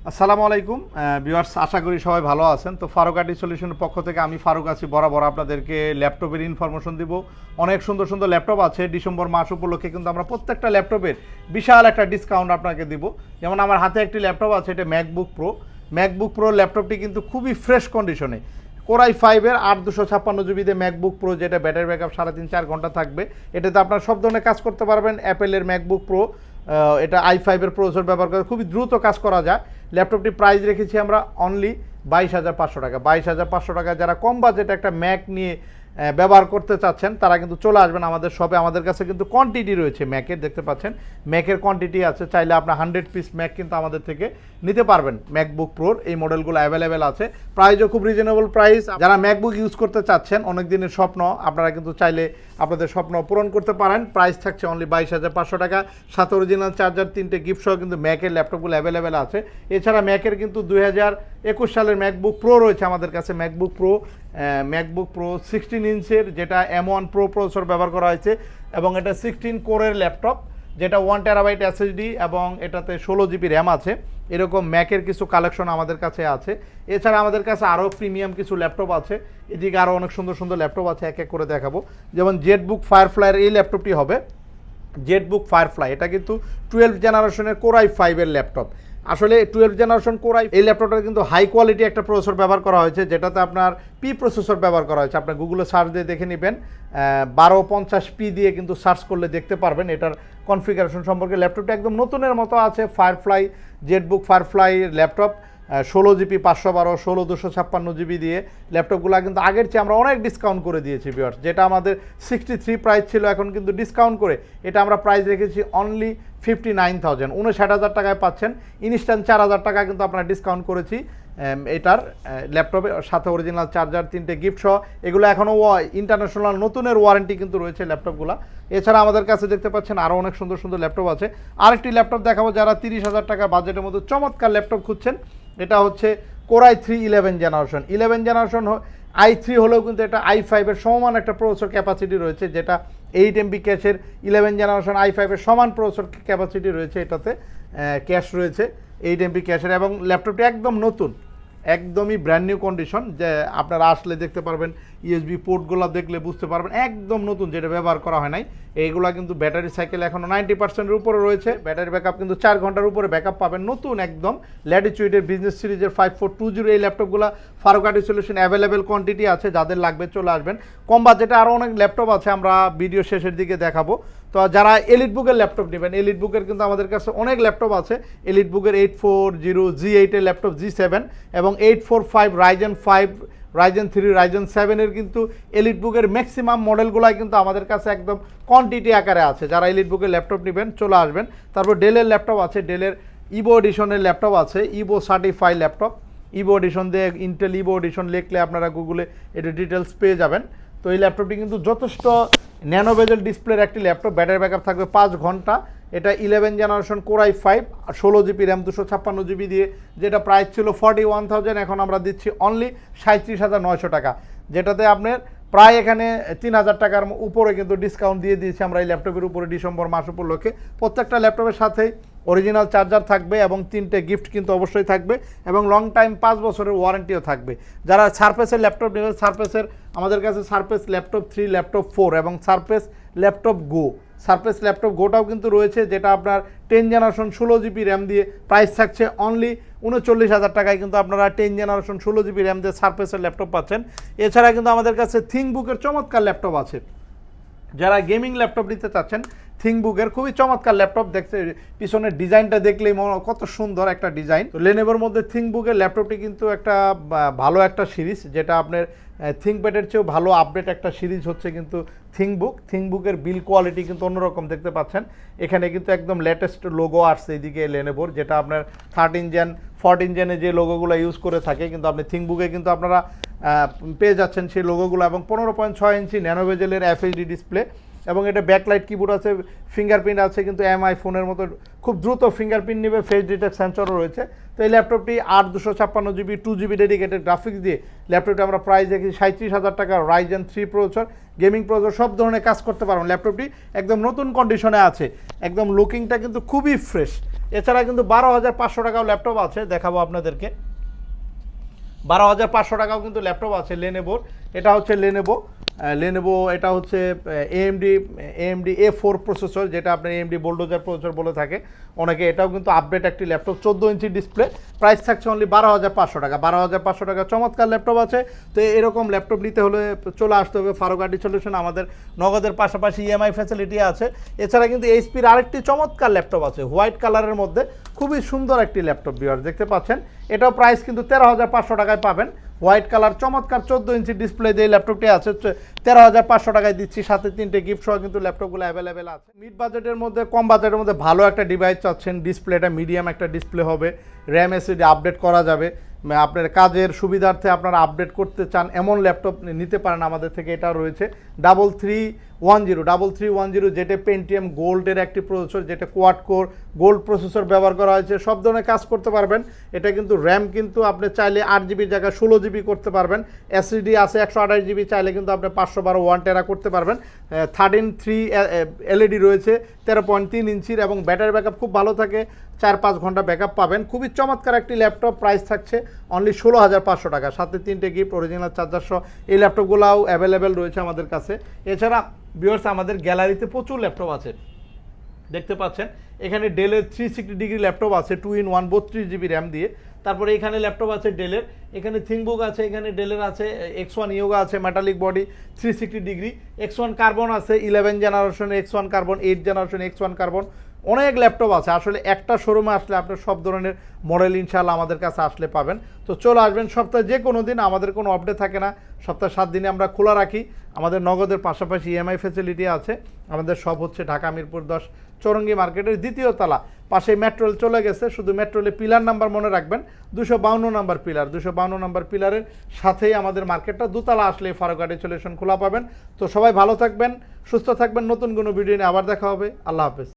আসসালামু আলাইকুম ভিউয়ার্স, আশা করি সবাই ভালো আছেন। তো ফারুক আইটি সলিউশনের পক্ষ থেকে আমি ফারুক আছি, বরাবর আপনাদেরকে ল্যাপটপের ইনফরমেশন দিব। অনেক সুন্দর সুন্দর ল্যাপটপ আছে। ডিসেম্বর মাস উপলক্ষে কিন্তু আমরা প্রত্যেকটা ল্যাপটপের বিশাল একটা ডিসকাউন্ট আপনাকে দিব। যেমন আমার হাতে একটি ল্যাপটপ আছে, এটা ম্যাকবুক প্রো ল্যাপটপটি কিন্তু খুবই ফ্রেশ কন্ডিশনে। কোরাই 5-এর 8/256 GB দিয়ে ম্যাকবুক প্রো, যেটা ব্যাটারি ব্যাকআপ 3.5-4 ঘন্টা থাকবে। এটাতে আপনার সব ধরনের কাজ করতে পারবেন। অ্যাপেলের ম্যাকবুক প্রো, এটা i5-এর প্রসেসর ব্যবহার করে খুবই দ্রুত কাজ করা যায়। ল্যাপটপটি প্রাইস রেখেছি আমরা অনলি 22,500 টাকা। 22,500 টাকা যারা কম বাজেটে একটা ম্যাক নিয়ে ব্যবহার করতে চাচ্ছেন তারা কিন্তু চলে আসবেন আমাদের শপে। আমাদের কাছে কিন্তু কোয়ান্টিটি রয়েছে ম্যাকের, দেখতে পাচ্ছেন ম্যাকের কোয়ান্টিটি আছে। চাইলে আপনার 100 পিস ম্যাক কিন্তু আমাদের থেকে নিতে পারবেন। ম্যাকবুক প্রোর এই মডেলগুলো অ্যাভেলেবেল আছে, প্রাইসও খুব রিজনেবল প্রাইস। যারা ম্যাকবুক ইউজ করতে চাচ্ছেন, অনেক দিনের স্বপ্ন, আপনারা কিন্তু চাইলে আপনাদের স্বপ্ন পূরণ করতে পারেন। প্রাইস থাকছে অনলি 22,500 টাকা। সাথে অরিজিনাল চার্জার, 3টে গিফট সহ কিন্তু ম্যাকের ল্যাপটপগুলো অ্যাভেলেবেল আছে। এছাড়া ম্যাকের কিন্তু 2021 সালের ম্যাকবুক প্রো রয়েছে আমাদের কাছে। ম্যাকবুক প্রো 16 ইঞ্চের, যেটা M1 প্রো প্রসেসর ব্যবহার করা হয়েছে এবং এটা 16 কোরের ল্যাপটপ, যেটা 1 টেরাবাইট SSD এবং এটাতে 16 GB র্যাম আছে। এরকম ম্যাকের কিছু কালেকশন আমাদের কাছে আছে। এছাড়া আমাদের কাছে আরও প্রিমিয়াম কিছু ল্যাপটপ আছে। এদিকে আরও অনেক সুন্দর সুন্দর ল্যাপটপ আছে, এক এক করে দেখাবো। যেমন জেটবুক ফায়ারফ্লাইয়ের এই ল্যাপটপটি হবে। জেটবুক ফায়ারফ্লাই এটা কিন্তু 12 জেনারেশনের কোরাই 5-এর ল্যাপটপ। আসলে 12 জেনারেশন কোরাই এই ল্যাপটপটা কিন্তু হাই কোয়ালিটি একটা প্রসেসর ব্যবহার করা হয়েছে, যেটাতে আপনার পি প্রসেসর ব্যবহার করা হয়েছে। আপনার গুগলে সার্চ দিয়ে দেখে নেবেন, 1250p দিয়ে কিন্তু সার্চ করলে দেখতে পারবেন এটার কনফিগারেশন সম্পর্কে। ল্যাপটপটা একদম নতুনের মতো আছে। Jetbook firefly laptop 16 GB 512, 16 256 GB দিয়ে ল্যাপটপগুলো কিন্তু আগের চেয়ে আমরা অনেক ডিসকাউন্ট করে দিয়েছি ভিউয়ার্স। যেটা আমাদের 63 প্রাইস ছিল, এখন কিন্তু ডিসকাউন্ট করে এটা আমরা প্রাইস রেখেছি অনলি 59,000, 59,000 টাকায় পাচ্ছেন। ইনস্ট্যান্ট 4,000 টাকা কিন্তু আপনারা ডিসকাউন্ট করেছি এটার ল্যাপটপের সাথে অরিজিনাল চার্জার, 3টে গিফট সহ। এগুলো এখনও ইন্টারন্যাশনাল নতুনের ওয়ারেন্টি কিন্তু রয়েছে ল্যাপটপগুলো। এছাড়া আমাদের কাছে দেখতে পাচ্ছেন আরও অনেক সুন্দর সুন্দর ল্যাপটপ আছে। আরেকটি ল্যাপটপ দেখাবো যারা 30,000 টাকা বাজেটের মধ্যে চমৎকার ল্যাপটপ খুঁজছেন। এটা হচ্ছে কোরাই 3 11 জেনারেশন। i3 হলেও কিন্তু এটা i5-এর সমান একটা প্রসেসর ক্যাপাসিটি রয়েছে, যেটা 8 MB ক্যাশের। 11 জেনারেশন i5-এর সমান প্রসেসর ক্যাপাসিটি রয়েছে, এটাতে ক্যাশ রয়েছে 8 MB ক্যাশের। এবং ল্যাপটপটি একদম নতুন, একদমই ব্র্যান্ড নিউ কন্ডিশন। যে আপনারা আসলে দেখতে পারবেন, USB পোর্টগুলো দেখলে বুঝতে পারবেন একদম নতুন, যেটা ব্যবহার করা হয় নাই। এইগুলা কিন্তু ব্যাটারি সাইকেল এখনও 90%-এর উপরে রয়েছে। ব্যাটারি ব্যাকআপ কিন্তু 4 ঘন্টার উপরে ব্যাকআপ পাবেন। নতুন একদম ল্যাটিটিউডের বিজনেস সিরিজের 5420 এই ল্যাপটপগুলো Faruk IT solution available quantity আছে, যাদের লাগবে চলে আসবেন। কম বাজেটে আরও অনেক ল্যাপটপ আছে, আমরা ভিডিও শেষের দিকে দেখাবো। তো যারা এলিটবুকের ল্যাপটপ নেবেন, এলিটবুকের কিন্তু আমাদের কাছে অনেক ল্যাপটপ আছে। এলিটবুকের 840 G8-এর ল্যাপটপ, G7 এবং 845 রাইজেন 3 রাইজেন 7-এর কিন্তু এলিটবুকের ম্যাক্সিমাম মডেলগুলাই কিন্তু আমাদের কাছে একদম কোয়ান্টিটি আকারে আছে। যারা এলিটবুকের ল্যাপটপ নেবেন চলে আসবেন। তারপর ডেলের ল্যাপটপ আছে, ডেলের ইভো এডিশনের ল্যাপটপ আছে, Evo certify laptop. Evo edition দিয়ে ইন্টেল ইভো এডিশন লিখলে আপনারা গুগলে এটা ডিটেলস পেয়ে যাবেন। তো এই ল্যাপটপটি কিন্তু যথেষ্ট ন্যানো বেজেল ডিসপ্লের একটি ল্যাপটপ, ব্যাটারি ব্যাকআপ থাকবে 5 ঘন্টা। এটা 11 generation core i 5, 16 GB RAM, 256 GB দিয়ে, যেটা প্রাইস ছিল 41,000, এখন আমরা দিচ্ছি অনলি 37,900 টাকা। যেটাতে আপনার প্রায় এখানে 3,000 টাকার উপরে কিন্তু ডিসকাউন্ট দিয়ে দিয়েছি আমরা এই ল্যাপটপের উপরে ডিসেম্বর মাস উপলক্ষে। প্রত্যেকটা ল্যাপটপের সাথেই অরিজিনাল চার্জার থাকবে এবং 3টে গিফট কিন্তু অবশ্যই থাকবে এবং লং টাইম 5 বছরের ওয়ারেন্টিও থাকবে। যারা সারফেসের ল্যাপটপ নেবেন, সারফেসের আমাদের কাছে সারফেস ল্যাপটপ 3, ল্যাপটপ 4 এবং সারফেস ল্যাপটপ গোটাও কিন্তু রয়েছে, যেটা আপনার 10 জেনারেশন 16 GB র্যাম দিয়ে প্রাইস থাকছে অনলি 39,000 টাকায়। কিন্তু আপনারা 10 জেনারেশন 16 GB র্যাম দিয়ে সারফেসের ল্যাপটপ পাচ্ছেন। এছাড়া কিন্তু আমাদের কাছে থিংকবুকের চমৎকার ল্যাপটপ আছে। যারা গেমিং ল্যাপটপ নিতে চাচ্ছেন, থিংকবুকের খুবই চমৎকার ল্যাপটপ। দেখতে পিছনের ডিজাইনটা দেখলেই কত সুন্দর একটা ডিজাইন। তো লেনোভোর মধ্যে থিংকবুকের ল্যাপটপটি কিন্তু একটা ভালো একটা সিরিজ, যেটা আপনার থিংকপ্যাডের চেয়েও ভালো আপডেট একটা সিরিজ হচ্ছে কিন্তু থিংকবুকের বিল কোয়ালিটি কিন্তু অন্যরকম দেখতে পাচ্ছেন। এখানে কিন্তু একদম লেটেস্ট লোগো আসছে এদিকে লেনোভোর, যেটা আপনার 13 জেন 14 জেনে যে লোগোগুলো ইউজ করে থাকে কিন্তু আপনি থিংকবুকে কিন্তু আপনারা পেয়ে যাচ্ছেন সেই লোগোগুলো। এবং 15.6 ইঞ্চি ন্যানো বেজেলের FHD ডিসপ্লে, এবং এটা ব্যাকলাইট কিবোর্ড আছে, ফিঙ্গারপ্রিন্ট আছে, কিন্তু এমআই ফোনের মতো খুব দ্রুত ফিঙ্গারপ্রিন্ট নেবে, ফেস ডিটেক্ট সেন্সরও রয়েছে। তো এই ল্যাপটপটি 8/256 GB 2 GB ডেডিকেটেড গ্রাফিক্স দিয়ে ল্যাপটপটি আমরা প্রাইস দেখি 37,000 টাকা। Ryzen 3 প্রসেসর, গেমিং প্রসেসর, সব ধরনের কাজ করতে পারবেন। ল্যাপটপটি একদম নতুন কন্ডিশনে আছে, একদম লুকিংটা কিন্তু খুবই ফ্রেশ। এছাড়া কিন্তু 12,500 টাকাও ল্যাপটপ আছে, দেখাবো আপনাদেরকে। 12,500 টাকাও কিন্তু ল্যাপটপ আছে লেনোভোর। এটা হচ্ছে লেনোভো, এটা হচ্ছে AMD A4 প্রসেসর, যেটা আপনার AMD বোল্ডোজার প্রসেসর বলে থাকে অনেকে। এটাও কিন্তু আপডেট একটি ল্যাপটপ, 14 ইঞ্চি ডিসপ্লে। প্রাইস থাকছে অনলি 12,500 টাকা। 12,500 টাকা চমৎকার ল্যাপটপ আছে। তো এরকম ল্যাপটপ নিতে হলে চলে আসতে হবে ফারুক আইটি সলিউশন। আমাদের নগদের পাশাপাশি EMI ফ্যাসিলিটি আছে। এছাড়া কিন্তু এইচপির আরেকটি চমৎকার ল্যাপটপ আছে হোয়াইট কালারের মধ্যে, খুবই সুন্দর একটি ল্যাপটপ ভিউয়ার, দেখতে পাচ্ছেন। এটাও প্রাইস কিন্তু 13,500 টাকায় পাবেন। হোয়াইট কালার চমৎকার 14 ইঞ্চি ডিসপ্লে দিয়ে ল্যাপটপটি আছে, 13,500 টাকায় দিচ্ছি। সাথে 3টে গিফট সহ কিন্তু ল্যাপটপগুলো অ্যাভেলেবেল আছে। মিড বাজেটের মধ্যে, কম বাজেটের মধ্যে ভালো একটা ডিভাইস চাচ্ছেন, ডিসপ্লেটা মিডিয়াম একটা ডিসপ্লে হবে, র্যাম এসএসডি আপডেট করা যাবে, আপনার কাজের সুবিধার্থে আপনারা আপডেট করতে চান এমন ল্যাপটপ নিতে পারেন আমাদের থেকে। এটা রয়েছে 3310, যেটা পেন্টিয়াম গোল্ডের একটি প্রসেসর, যেটা কোয়াড কোর গোল্ড প্রসেসর ব্যবহার করা হয়েছে। সব ধরনের কাজ করতে পারবেন। এটা কিন্তু র্যাম কিন্তু আপনি চাইলে 8 GB জায়গায় 16 GB করতে পারবেন। এসএসডি আছে 128 GB, চাইলে কিন্তু আপনি 512 1 টেরা করতে পারবেন। 13.3 LED রয়েছে, 13.3 ইঞ্চির, এবং ব্যাটারি ব্যাকআপ খুব ভালো থাকে, 4-5 ঘন্টা ব্যাকআপ পাবেন। খুবই চমৎকার একটি ল্যাপটপ। প্রাইস থাকছে অনলি 16,500 টাকা। সাথে 3টে গিফট, অরিজিনাল চার্জার সহ। এই ল্যাপটপগুলোও অ্যাভেলেবেল রয়েছে আমাদের কাছে। এছাড়া ভিউয়ার্স, আমাদের গ্যালারিতে প্রচুর ল্যাপটপ আছে, দেখতে পাচ্ছেন। এখানে ডেলের 360 ডিগ্রি ল্যাপটপ আছে 2-in-1 32 GB র্যাম দিয়ে। তারপরে এখানে ল্যাপটপ আছে ডেলের, এখানে থিংকবুক আছে, এখানে ডেলের আছে X1 ইয়োগা আছে, metallic body 360 degree, X1 carbon আছে, 11 generation X1 carbon, 8 generation X1 carbon. অনেক ল্যাপটপ আছে। আসলে একটা শোরুমে আসলে আপনি সব ধরনের মডেল ইনশাআল্লাহ আমাদের কাছে আসলে পাবেন। তো চলে আসবেন সপ্তাহে যে কোনো দিন, আমাদের কোনো আপডেট থাকে না, সপ্তাহে 7 দিনে আমরা খোলা রাখি। আমাদের নগদের পাশাপাশি EMI ফ্যাসিলিটি আছে। আমাদের সব হচ্ছে ঢাকা মিরপুর 10 চৌরঙ্গি মার্কেটের 2য় তলা, পাশে মেট্রোল চলে গেছে। শুধু মেট্রোলে পিলার নাম্বার মনে রাখবেন, 252 নম্বর পিলার। 252 নম্বর পিলারের সাথেই আমাদের মার্কেটটা, দোতলা আসলে ফারুক আইটি সলিউশন খোলা পাবেন। তো সবাই ভালো থাকবেন, সুস্থ থাকবেন। নতুন কোনো ভিডিও নিয়ে আবার দেখা হবে। আল্লাহ হাফেজ।